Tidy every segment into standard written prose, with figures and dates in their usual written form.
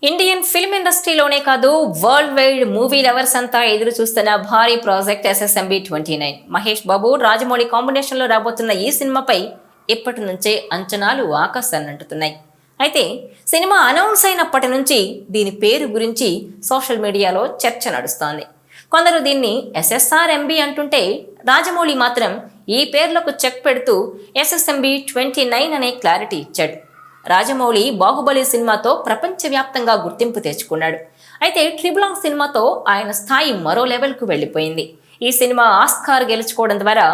Indian film ఇండస్ట్రీలోనే కాదు world wide movie lovers అంతా ఎదురు చూస్తున్న భారీ project SSMB 29. Mahesh Babu Rajamouli combination లో రాబోతున్న ఈ సినిమాపై ఇప్పటి నుంచే అంచనాలు ఆకాశాన్ని అంటుతున్నాయి. అయితే సినిమా అనౌన్స్ అయినప్పటి నుంచి దీని పేరు గురించి సోషల్ మీడియాలో చర్చ నడుస్తోంది. కొందరు దీన్ని ఎస్ఎస్ఆర్ఎంబి అంటుంటే రాజమౌళి మాత్రం ఈ పేర్లకు చెక్ పెడుతూ ఎస్ఎస్ఎంబి 29 అనే క్లారిటీ ఇచ్చాడు. రాజమౌళి బాహుబలి సినిమాతో ప్రపంచవ్యాప్తంగా గుర్తింపు తెచ్చుకున్నాడు. అయితే ట్రిపుల్ ఆర్ సినిమాతో ఆయన స్థాయి మరో లెవెల్కు వెళ్ళిపోయింది. ఈ సినిమా ఆస్కార్ గెలుచుకోవడం ద్వారా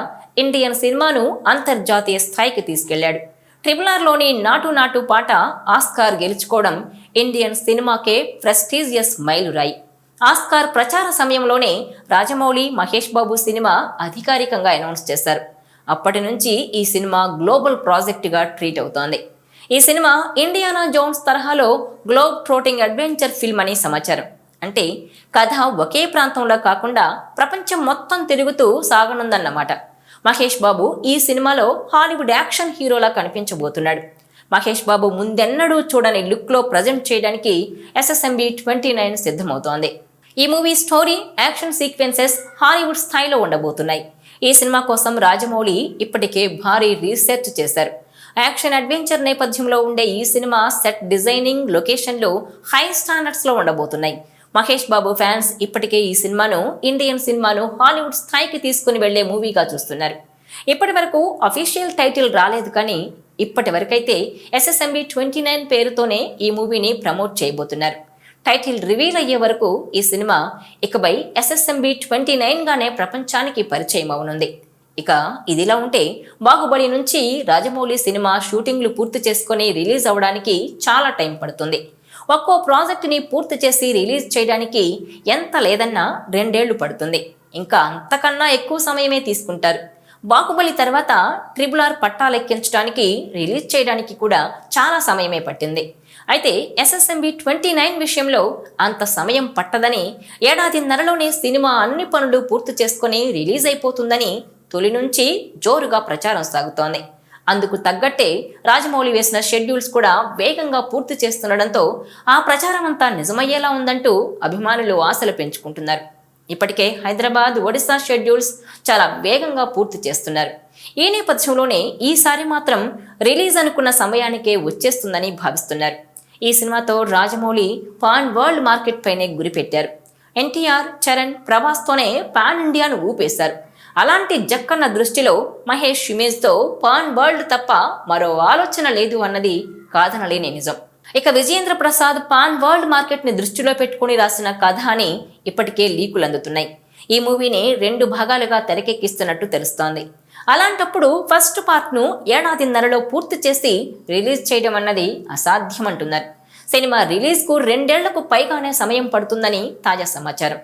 ఇండియన్ సినిమాను అంతర్జాతీయ స్థాయికి తీసుకెళ్లాడు. ట్రిపుల్ ఆర్లోని నాటు నాటు పాట ఆస్కార్ గెలుచుకోవడం ఇండియన్ సినిమాకే ప్రెస్టీజియస్ మైలురాయి. ఆస్కార్ ప్రచార సమయంలోనే రాజమౌళి మహేష్ బాబు సినిమా అధికారికంగా అనౌన్స్ చేశారు. అప్పటి నుంచి ఈ సినిమా గ్లోబల్ ప్రాజెక్టుగా ట్రీట్ అవుతోంది. ఈ సినిమా ఇండియానా జోన్స్ తరహాలో గ్లోబ్ ట్రోటింగ్ అడ్వెంచర్ ఫిల్మ్ అని సమాచారం. అంటే కథ ఒకే ప్రాంతంలో కాకుండా ప్రపంచం మొత్తం తిరుగుతూ సాగనుందన్నమాట. మహేష్ బాబు ఈ సినిమాలో హాలీవుడ్ యాక్షన్ హీరోలా కనిపించబోతున్నాడు. మహేష్ బాబు ముందెన్నడూ చూడని లుక్లో ప్రజెంట్ చేయడానికి ఎస్ఎస్ఎంబి 29 సిద్ధమవుతోంది. ఈ movie story, action sequences Hollywood స్థాయిలో ఉండబోతున్నాయి. ఈ సినిమా కోసం రాజమౌళి ఇప్పటికే భారీ రీసెర్చ్ చేశారు. యాక్షన్ అడ్వెంచర్ నేపథ్యంలో ఉండే ఈ సినిమా సెట్ డిజైనింగ్, లొకేషన్లు హై స్టాండర్డ్స్లో ఉండబోతున్నాయి. మహేష్ బాబు ఫ్యాన్స్ ఇప్పటికే ఈ సినిమాను ఇండియన్ సినిమాను హాలీవుడ్ స్థాయికి తీసుకుని వెళ్లే మూవీగా చూస్తున్నారు. ఇప్పటి వరకు అఫీషియల్ టైటిల్ రాలేదు, కానీ ఇప్పటి వరకైతే ఎస్ఎస్ఎంబి 29 పేరుతోనే ఈ మూవీని ప్రమోట్ చేయబోతున్నారు. టైటిల్ రివీల్ అయ్యే వరకు ఈ సినిమా ఇకపై ఎస్ఎస్ఎంబి 29 గానే ప్రపంచానికి పరిచయం అవనుంది. ఇక ఇదిలా ఉంటే బాహుబలి నుంచి రాజమౌళి సినిమా షూటింగ్లు పూర్తి చేసుకుని రిలీజ్ అవ్వడానికి చాలా టైం పడుతుంది. ఒక్కో ప్రాజెక్టుని పూర్తి చేసి రిలీజ్ చేయడానికి ఎంత లేదన్నా 2 ఏళ్లు పడుతుంది. ఇంకా అంతకన్నా ఎక్కువ సమయమే తీసుకుంటారు. బాహుబలి తర్వాత ట్రిపుల్ ఆర్ పట్టాలెక్కించడానికి, రిలీజ్ చేయడానికి కూడా చాలా సమయమే పట్టింది. అయితే ఎస్ఎస్ఎంబి 29 విషయంలో అంత సమయం పట్టదని, ఏడాదిన్నరలోనే సినిమా అన్ని పనులు పూర్తి చేసుకుని రిలీజ్ అయిపోతుందని తొలి నుంచి జోరుగా ప్రచారం సాగుతోంది. అందుకు తగ్గట్టే రాజమౌళి వేసిన షెడ్యూల్స్ కూడా వేగంగా పూర్తి చేస్తుండడంతో ఆ ప్రచారం అంతా నిజమయ్యేలా ఉందంటూ అభిమానులు ఆశలు పెంచుకుంటున్నారు. ఇప్పటికే హైదరాబాద్, ఒడిశా షెడ్యూల్స్ చాలా వేగంగా పూర్తి చేస్తున్నారు. ఈ నేపథ్యంలోనే ఈసారి మాత్రం రిలీజ్ అనుకున్న సమయానికే వచ్చేస్తుందని భావిస్తున్నారు. ఈ సినిమాతో రాజమౌళి పాన్ వరల్డ్ మార్కెట్ పైనే గురిపెట్టారు. ఎన్టీఆర్, చరణ్, ప్రభాస్తోనే పాన్ ఇండియాను ఊపేశారు. అలాంటి జక్కన్న దృష్టిలో మహేష్ ఇమేజ్తో పాన్ వరల్డ్ తప్ప మరో ఆలోచన లేదు అన్నది కాదనలేని నిజం. ఇక విజయేంద్ర ప్రసాద్ పాన్ వరల్డ్ మార్కెట్ని దృష్టిలో పెట్టుకుని రాసిన కథ అని ఇప్పటికే లీకులు అందుతున్నాయి. ఈ మూవీని 2 భాగాలుగా తెరకెక్కిస్తున్నట్టు తెలుస్తోంది. అలాంటప్పుడు ఫస్ట్ పార్ట్ను ఏడాదిన్నరలో పూర్తి చేసి రిలీజ్ చేయడం అన్నది అసాధ్యమంటున్నారు. సినిమా రిలీజ్కు 2 ఏళ్లకు పైగానే సమయం పడుతుందని తాజా సమాచారం.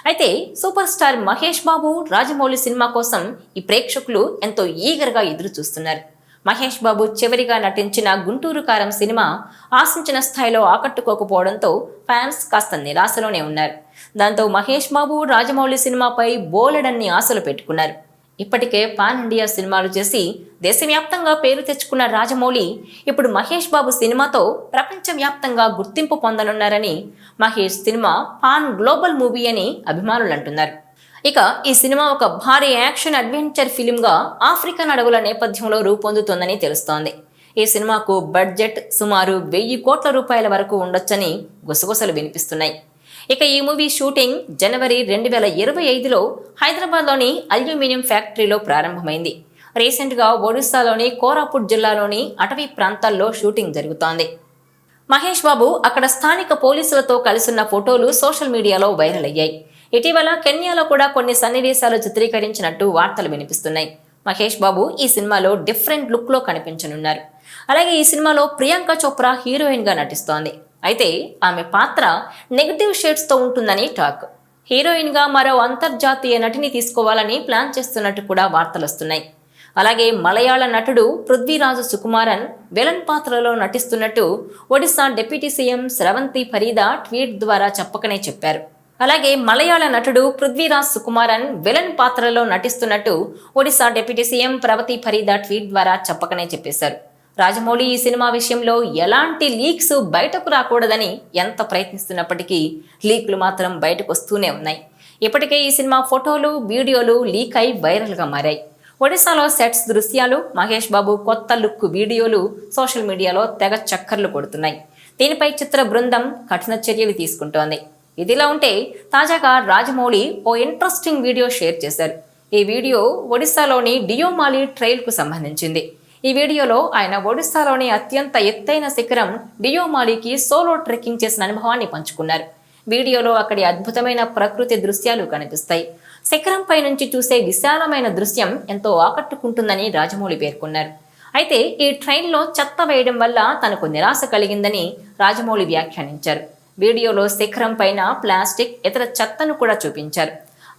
అయితే super star Mahesh Babu Rajamouli cinema కోసం ఈ ప్రేక్షకులు ఎంతో ఈగర్గా ఎదురు చూస్తున్నారు. మహేష్ బాబు చివరిగా నటించిన గుంటూరు కారం సినిమా ఆశించిన స్థాయిలో ఆకట్టుకోకపోవడంతో ఫ్యాన్స్ కాస్త నిరాశలోనే ఉన్నారు. దాంతో మహేష్ బాబు రాజమౌళి సినిమాపై బోలెడన్ని ఆశలు పెట్టుకున్నారు. ఇప్పటికే పాన్ ఇండియా సినిమాలు చేసి దేశవ్యాప్తంగా పేరు తెచ్చుకున్న రాజమౌళి ఇప్పుడు మహేష్ బాబు సినిమాతో ప్రపంచవ్యాప్తంగా గుర్తింపు పొందనున్నారని, Mahesh cinema pan global movie అని అభిమానులు అంటున్నారు. ఇక ఈ సినిమా ఒక భారీ యాక్షన్ అడ్వెంచర్ ఫిలింగా ఆఫ్రికన్ అడవుల నేపథ్యంలో రూపొందుతోందని తెలుస్తోంది. ఈ సినిమాకు బడ్జెట్ సుమారు 1000 కోట్ల రూపాయల వరకు ఉండొచ్చని గుసగుసలు వినిపిస్తున్నాయి. ఇక ఈ మూవీ షూటింగ్ జనవరి 2025లో హైదరాబాద్లోని అల్యూమినియం ఫ్యాక్టరీలో ప్రారంభమైంది. రీసెంట్గా ఒడిశాలోని కోరాపుట్ జిల్లాలోని అటవీ ప్రాంతాల్లో షూటింగ్ జరుగుతోంది. మహేష్ బాబు అక్కడ స్థానిక పోలీసులతో కలిసున్న ఫోటోలు సోషల్ మీడియాలో వైరల్ అయ్యాయి. ఇటీవల కెన్యాలో కూడా కొన్ని సన్నివేశాలు చిత్రీకరించినట్టు వార్తలు వినిపిస్తున్నాయి. మహేష్ బాబు ఈ సినిమాలో డిఫరెంట్ లుక్లో కనిపించనున్నారు. అలాగే ఈ సినిమాలో ప్రియాంక చోప్రా హీరోయిన్గా నటిస్తోంది. అయితే ఆమె పాత్ర నెగటివ్ షేడ్స్తో ఉంటుందని టాక్. హీరోయిన్గా మరో అంతర్జాతీయ నటిని తీసుకోవాలని ప్లాన్ చేస్తున్నట్టు కూడా వార్తలు వస్తున్నాయి. అలాగే మలయాళ నటుడు పృథ్వీరాజ్ సుకుమారన్ విలన్ పాత్రలో నటిస్తున్నట్టు ఒడిశా డిప్యూటీ సీఎం స్రవంతి ఫరీదా ట్వీట్ ద్వారా చెప్పకనే చెప్పారు. అలాగే మలయాళ నటుడు పృథ్వీరాజ్ సుకుమారన్ విలన్ పాత్రలో నటిస్తున్నట్టు Odisha deputy CM Pravati Farida tweet ద్వారా చెప్పకనే చెప్పేశారు. రాజమౌళి ఈ సినిమా విషయంలో ఎలాంటి లీక్స్ బయటకు రాకూడదని ఎంత ప్రయత్నిస్తున్నప్పటికీ లీక్లు మాత్రం బయటకు వస్తూనే ఉన్నాయి. ఇప్పటికే ఈ సినిమా ఫోటోలు, వీడియోలు లీక్ అయి వైరల్గా మారాయి. ఒడిశాలో సెట్స్ దృశ్యాలు, మహేష్ బాబు కొత్త లుక్ వీడియోలు సోషల్ మీడియాలో తెగ చక్కర్లు కొడుతున్నాయి. దీనిపై చిత్ర బృందం కఠిన చర్యలు తీసుకుంటోంది. ఇదిలా ఉంటే తాజాగా రాజమౌళి ఓ ఇంట్రెస్టింగ్ వీడియో షేర్ చేశారు. ఈ వీడియో ఒడిశాలోని డియోమాలి ట్రైల్కు సంబంధించింది. ఈ వీడియోలో ఆయన ఒడిశాలోని అత్యంత ఎత్తైన శిఖరం డియోమాలికి సోలో ట్రెక్కింగ్ చేసిన అనుభవాన్ని పంచుకున్నారు. వీడియోలో అక్కడి అద్భుతమైన ప్రకృతి దృశ్యాలు కనిపిస్తాయి. శిఖరంపై నుంచి చూసే విశాలమైన దృశ్యం ఎంతో ఆకట్టుకుంటుందని రాజమౌళి పేర్కొన్నారు. అయితే ఈ ట్రైన్లో చెత్త వేయడం వల్ల తనకు నిరాశ కలిగిందని రాజమౌళి వ్యాఖ్యానించారు. వీడియోలో శిఖరం పైన ప్లాస్టిక్, ఇతర చెత్తను కూడా చూపించారు.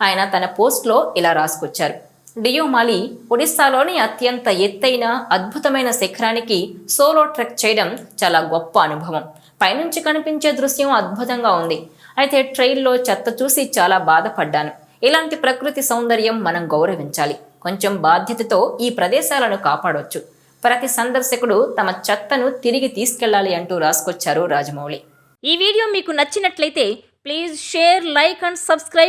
ఆయన తన పోస్ట్లో ఇలా రాసుకొచ్చారు: డియోమాలి ఒడిశాలోని అత్యంత ఎత్తైన అద్భుతమైన శిఖరానికి సోలో ట్రెక్ చేయడం చాలా గొప్ప అనుభవం. పైనుంచి కనిపించే దృశ్యం అద్భుతంగా ఉంది. అయితే ట్రైల్లో చెత్త చూసి చాలా బాధపడ్డాను. ఇలాంటి ప్రకృతి సౌందర్యం మనం గౌరవించాలి. కొంచెం బాధ్యతతో ఈ ప్రదేశాలను కాపాడొచ్చు. ప్రతి సందర్శకుడు తమ చెత్తను తిరిగి తీసుకెళ్లాలి అంటూ రాసుకొచ్చారు రాజమౌళి. ఈ వీడియో మీకు నచ్చినట్లయితే please share, like and subscribe